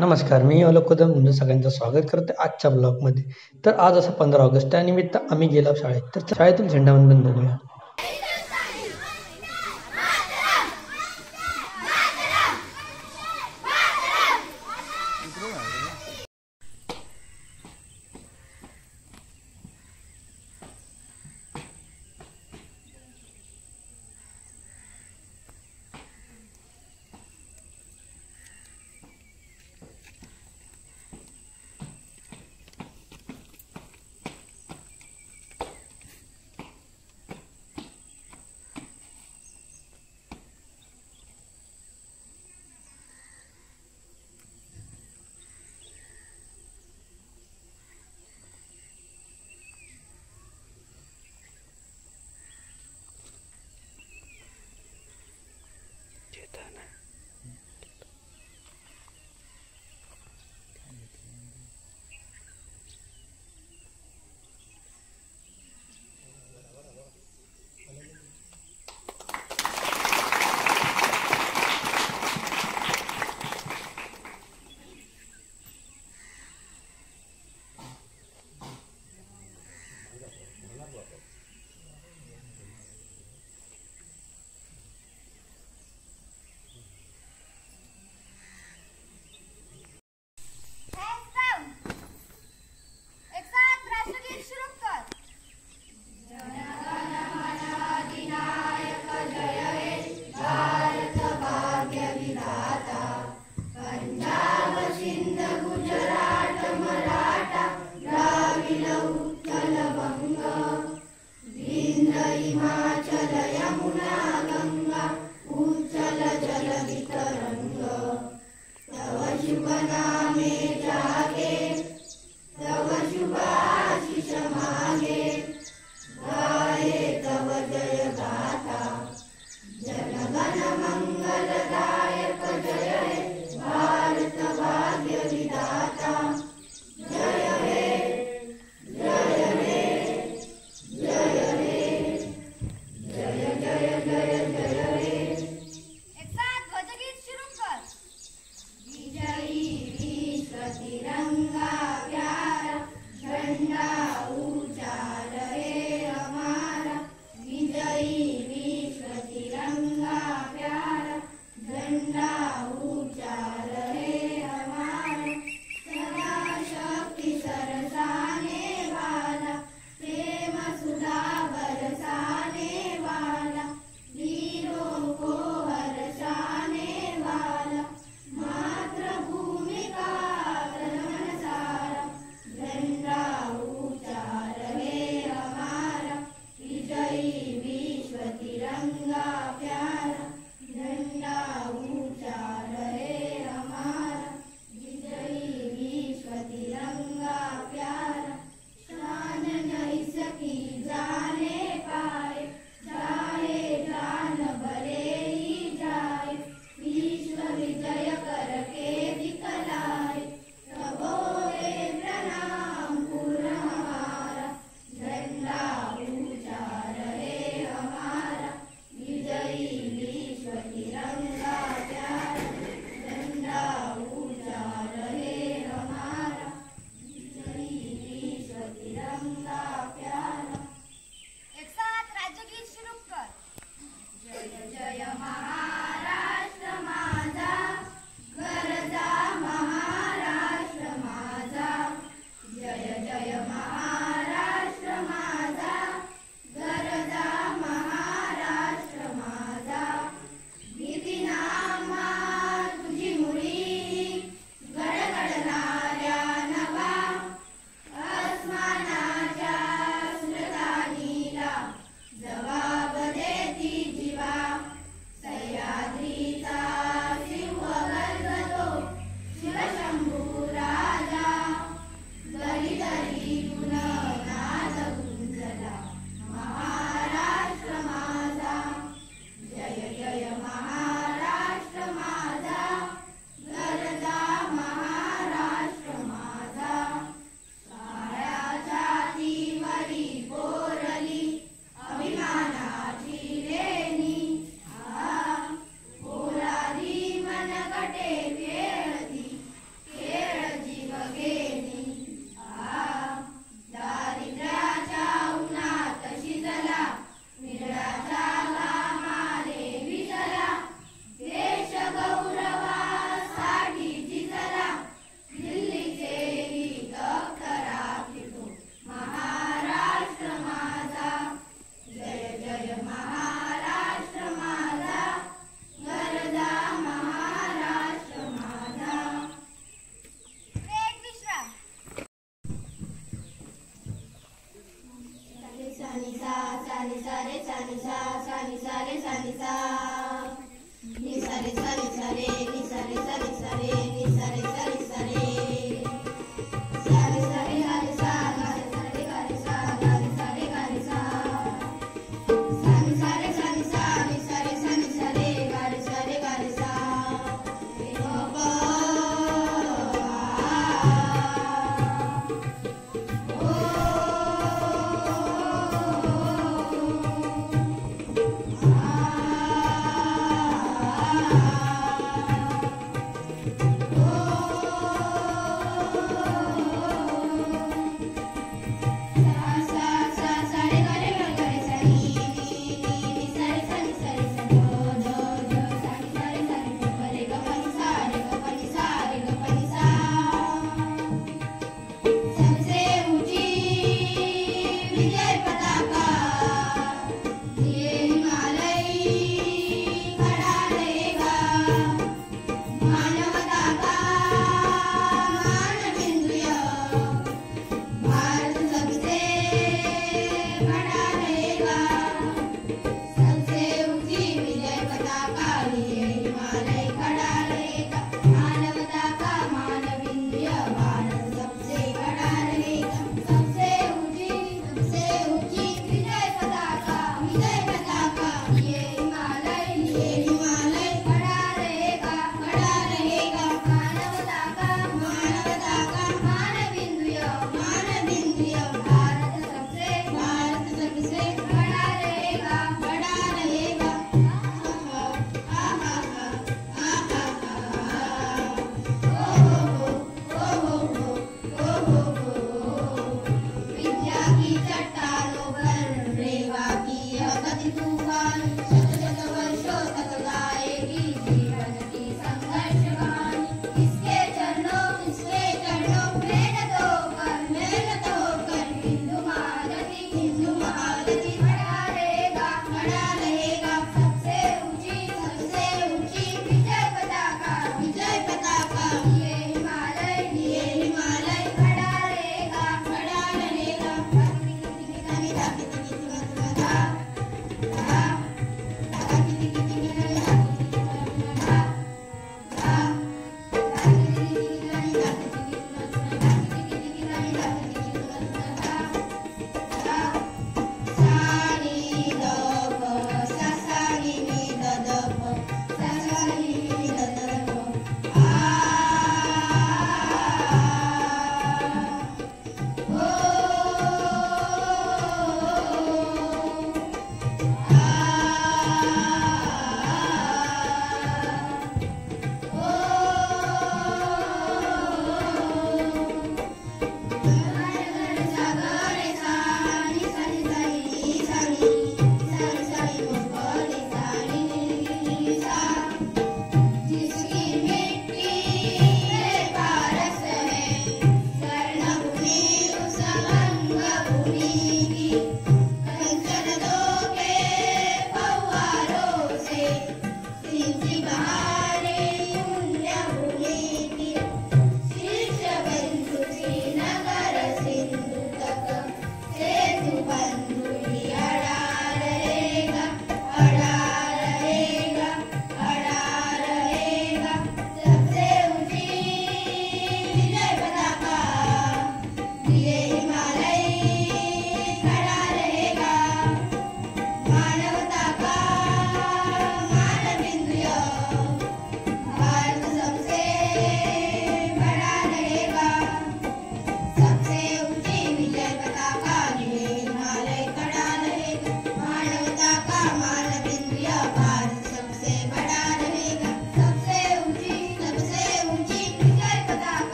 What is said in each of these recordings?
नमस्कार, मी अलोक कदम तुमचं सगळ्यांचं स्वागत करते आजच्या ब्लॉगमध्ये. तर आज असं 15 ऑगस्ट त्यानिमित्त आम्ही गेलो शाळेत. तर शाळेतील झेंडावंदन बघूया.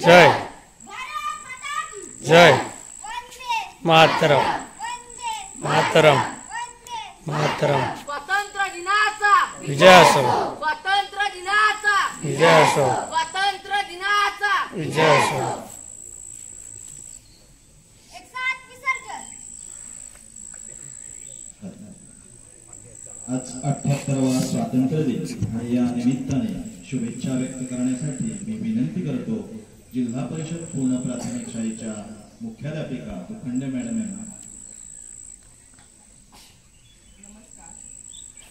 जय जय मातरम मातरम मातरम स्वातंत्र्य दिनाचा विजय असो स्वातंत्र्य दिनाचा विजय असो स्वातंत्र्य दिनाचा विजय असो आज 78वा स्वातंत्र्य दिन आणि या निमित्ताने शुभेच्छा व्यक्त करण्यासाठी मी विनंती करतो जिल्हा परिषद पूर्ण प्राथमिक शाळेच्या मुख्याध्यापिका भूखंडे मॅडम यांना. नमस्कार.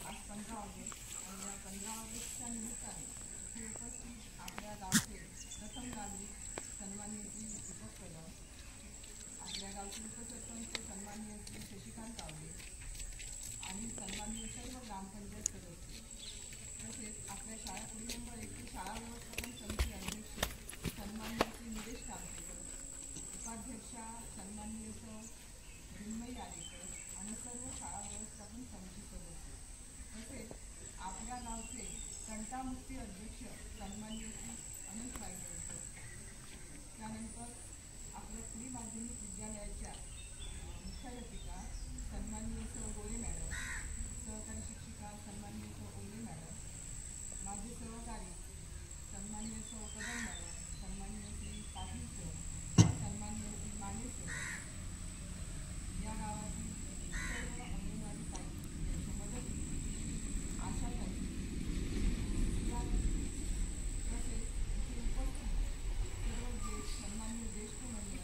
आज 15 ऑगस्ट आणि या 15 ऑगस्टच्या निमित्ताने इथे उपस्थित आपल्या गावचे प्रथम नागरिक सन्माननीय श्री दीपक कदम, आपल्या गावचे उपसरपंच सन्माननीय श्री शशिकांत तावडे आणि सन्माननीय सर्व ग्रामपंचायत सदस्य, तसेच आपल्या शाळा कुडी नंबर 1 ची शाळा व्यवस्थापन समिती अध्यक्ष सन्माननीय श्री निलेश कामतेकर, उपाध्यक्षा सन्माननीय सौ विन्मयी आलेकर आणि सर्व शाळा व्यवस्थापन समिती सदस्य, तसेच आपल्या गावचे तंटामुक्ती अध्यक्ष सन्माननीय श्री अनंत वायकर, त्यानंतर आपल्या कुडी माध्यमिक विद्यालयाच्या मुख्याध्यापिका सन्माननीय सौ गोरे मॅडम, सहकारी शिक्षिका सन्माननीय सौ ओले मॅडम, माझे सहकारी सन्माननीय सौ कदम मॅडम, सन्माननीय श्री पाटील सर, सन्माननीय श्री माने सर, या गावातील सर्व अंगणवाडी ताई, त्यांच्या मदती, आशा ताई, तसेच इथे उपस्थित सर्व सन्माननीय ज्येष्ठ मंडळी,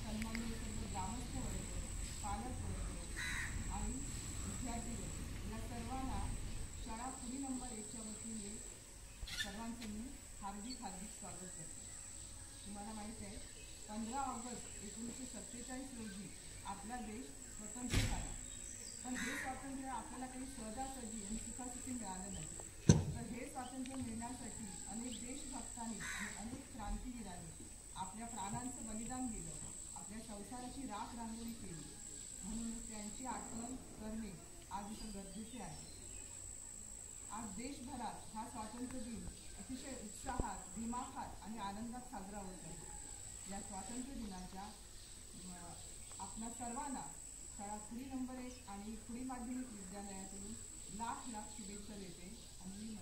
सन्माननीय सर्व ग्रामस्थ वर्ग, पालक वर्ग आणि विद्यार्थी वर्ग, या सर्वांना शाळा कुडी नंबर 1 च्या वतीने सर्वांचे मी हार्दिक स्वागत करते. तुम्हाला माहीत आहे 15 ऑगस्ट 1947 रोजी आपला देश स्वतंत्र झाला, पण हे स्वातंत्र्य आपल्याला काही सहजासहजी आणि सुखासुखी मिळालं नाही. तर हे स्वातंत्र्य मिळण्यासाठी अनेक देशभक्तांनी आणि अनेक क्रांतिवीरांनी आपल्या प्राणांचं बलिदान दिलं, आपल्या संसाराची राख रांगोळी केली, म्हणूनच त्यांची आठवण करणे आज इथं गरजेचे आहे. आज देशभरात हा स्वातंत्र्य दिन अतिशय उत्साहात, दिमाखात आणि आनंदात साजरा होत आहे. या स्वातंत्र्य दिनाच्या आपल्या सर्वांना शाळा कुडी नंबर 1 आणि कुडी माध्यमिक विद्यालयाकडून लाख शुभेच्छा देते आणि